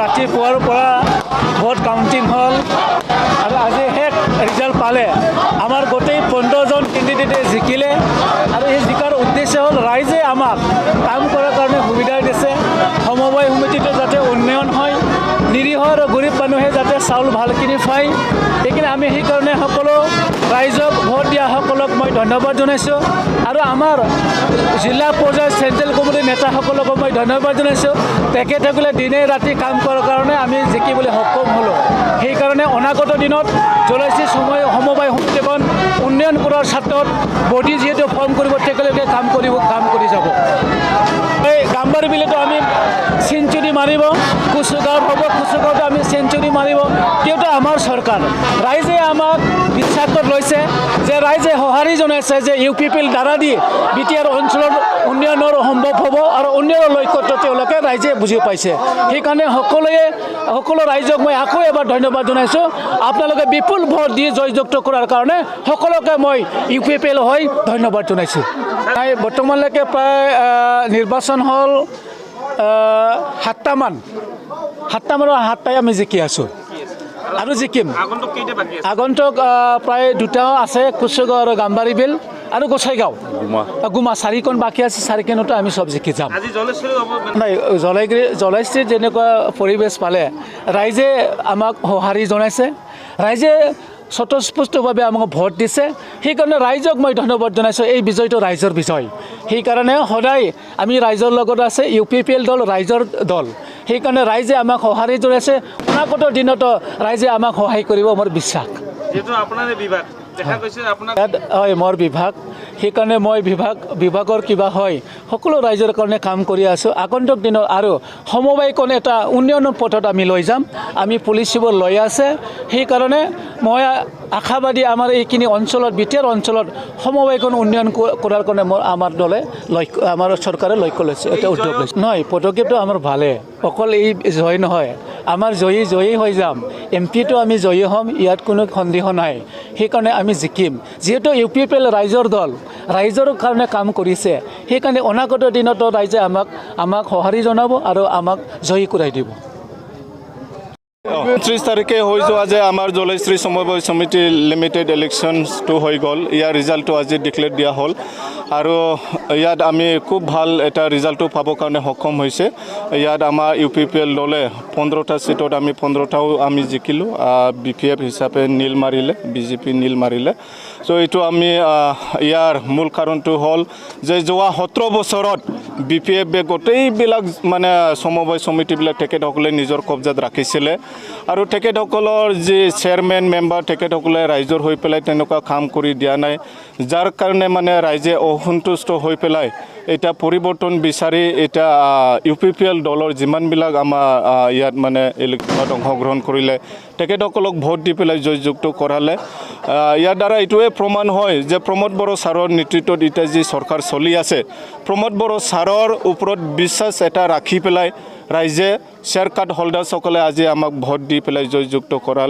ৰাতিপুৱাৰ পৰা vote counting হ'ল আৰু আজি শেষ ৰিজাল্ট পালে। আমাৰ গোটেই 15জন কেণ্ডিডেটে জিকিলে আৰু এই জিকাৰ উদ্দেশ্য হ'ল ৰাইজে আমাক কাম কৰাৰ কাৰণে সুবিধা দিছে। সমবায় সমিতিটো যাতে উন্নয়ন হয়, নিৰীহ আৰু গৰীব মানুহে যাতে চাউল ভালখিনি পায়, সেইখিনি আমি সেইকাৰণে সকলো ৰাইজক ভোট দিয়াসকলক মই ধন্যবাদ জনাইছোঁ আৰু আমাৰ জিলা পৰ্যায়ৰ চেণ্ট্ৰেল কমিটিৰ নেতাসকলকো মই ধন্যবাদ জনাইছোঁ। তেখেতসকলে দিনে ৰাতি কাম কৰাৰ কাৰণে আমি জিকিবলৈ সক্ষম হ'লোঁ। সেইকাৰণে অনাগত দিনত জলশ্ৰী সমবায় সমিতিখন উন্নয়ন কৰাৰ ক্ষেত্ৰত বডি যিহেতু ফৰ্ম কৰিব তেখেতলোকে কাম কৰি যাব। এই গাম্বাৰী বিলতো আমি চেঞ্চুৰী মাৰিব, কুচুগাঁৱত হ'ব, কুচুগাঁৱতো আমি চেঞ্চুৰী মাৰিব। কিন্তু আমাৰ চৰকাৰ ৰাইজে আমাক বিশ্বাসত লৈছে যে ৰাইজে সঁহাৰি জনাইছে যে UPPৰ দ্বাৰা দি BTR অঞ্চলৰ উন্নয়নৰ সম্ভৱ হ'ব আৰু উন্নয়নৰ লক্ষ্যটো তেওঁলোকে ৰাইজে বুজি পাইছে। সেইকাৰণে সকলো ৰাইজক মই আকৌ এবাৰ ধন্যবাদ জনাইছোঁ। আপোনালোকে বিপুল ভোট দি জয়যুক্ত কৰাৰ কাৰণে সকলোকে মই UPPL হৈ ধন্যবাদ জনাইছোঁ। বৰ্তমানলৈকে প্ৰায় নিৰ্বাচন হ'ল 7টাই আমি জিকি আছোঁ আৰু জিকিম। আগন্তুক প্ৰায় 2টা আছে, কুচুগাঁও আৰু গাম্বাৰী বিল আৰু গোসাইগাঁও গুমা 4খন বাকী আছে। 4খনতো আমি চব জিকি যাম। নাই, জলশ্ৰীত যেনেকুৱা পৰিৱেশ পালে ৰাইজে আমাক সঁহাৰি জনাইছে, ৰাইজে স্বতঃস্ফূৰ্তভাৱে আমাক ভোট দিছে। সেইকাৰণে ৰাইজক মই ধন্যবাদ জনাইছোঁ। এই বিজয়টো ৰাইজৰ বিজয়। সেইকাৰণে সদায় আমি ৰাইজৰ লগত আছে। UPPL দল ৰাইজৰ দল। সেইকাৰণে ৰাইজে আমাক সঁহাৰি জনাইছে। অনাগত দিনতো ৰাইজে আমাক সহায় কৰিব মোৰ বিশ্বাস। হয়, মোৰ বিভাগ। সেইকাৰণে মই বিভাগৰ কিবা হয় সকলো ৰাইজৰ কাৰণে কাম কৰি আছোঁ। আগন্তুক দিনত আৰু সমবায়খন এটা উন্নয়নৰ পথত আমি লৈ যাম। আমি পলিচিবোৰ লৈ আছে। সেইকাৰণে মই আশাবাদী আমাৰ এইখিনি অঞ্চলত BTR অঞ্চলত সমবায়খন উন্নয়ন কৰাৰ কাৰণে আমাৰ চৰকাৰে লক্ষ্য লৈছে, এটা উদ্যোগ লৈছে। নহয়, পদক্ষেপটো আমাৰ ভালে, অকল এই জয় নহয়, আমাৰ জয়ী হৈ যাম। MP টো আমি জয়ী হ'ম, ইয়াত কোনো সন্দেহ নাই। সেইকাৰণে আমি জিকিম। যিহেতু UPPL ৰাইজৰ দল, ৰাইজৰ কাৰণে কাম কৰিছে। সেইকাৰণে অনাগত দিনতো ৰাইজে আমাক সঁহাৰি জনাব আৰু আমাক জয়ী কৰাই দিব। 30 তাৰিখে হৈ যোৱা যে আমাৰ জলশ্ৰী সমবায় সমিতি লিমিটেড ইলেকশ্যনটো হৈ গ'ল। ইয়াৰ ৰিজাল্টটো আজি ডিক্লেয়াৰ দিয়া হ'ল আৰু ইয়াত আমি খুব ভাল এটা ৰিজাল্টটো পাবৰ কাৰণে সক্ষম হৈছে। ইয়াত আমাৰ UPPL দলে 15টা চিটত আমি 15টাও আমি জিকিলোঁ। BPF হিচাপে নীল মাৰিলে, BJP নীল মাৰিলে। চ' এইটো আমি ইয়াৰ মূল কাৰণটো হ'ল যে যোৱা 17 বছৰত BPF গোটেইবিলাক মানে সমবায় সমিতিবিলাক তেখেতসকলে নিজৰ কব্জাত ৰাখিছিলে আৰু তেখেতসকলৰ যি চেয়াৰমেন মেম্বাৰ তেখেতসকলে ৰাইজৰ হৈ পেলাই তেনেকুৱা কাম কৰি দিয়া নাই, যাৰ কাৰণে মানে ৰাইজে অসন্তুষ্ট হৈ পেলাই এটা পৰিৱৰ্তন বিচাৰি এটা UPPL দলৰ যিমানবিলাক আমাৰ ইয়াত মানে ইলেকশ্যনত অংশগ্ৰহণ কৰিলে তেখেতসকলক ভোট দি পেলাই জয়যুক্ত কৰালে। ইয়াৰ দ্বাৰা এইটোৱে প্ৰমাণ হয় যে প্ৰমোদ বড়ো ছাৰৰ নেতৃত্বত এতিয়া যি চৰকাৰ চলি আছে, প্ৰমোদ বড়ো ছাৰৰ ওপৰত বিশ্বাস এটা ৰাখি পেলাই ৰাইজে শ্বেয়াৰ কাৰ্ড হোল্ডাৰ্ছসকলে আজি আমাক ভোট দি পেলাই জয়যুক্ত কৰালে।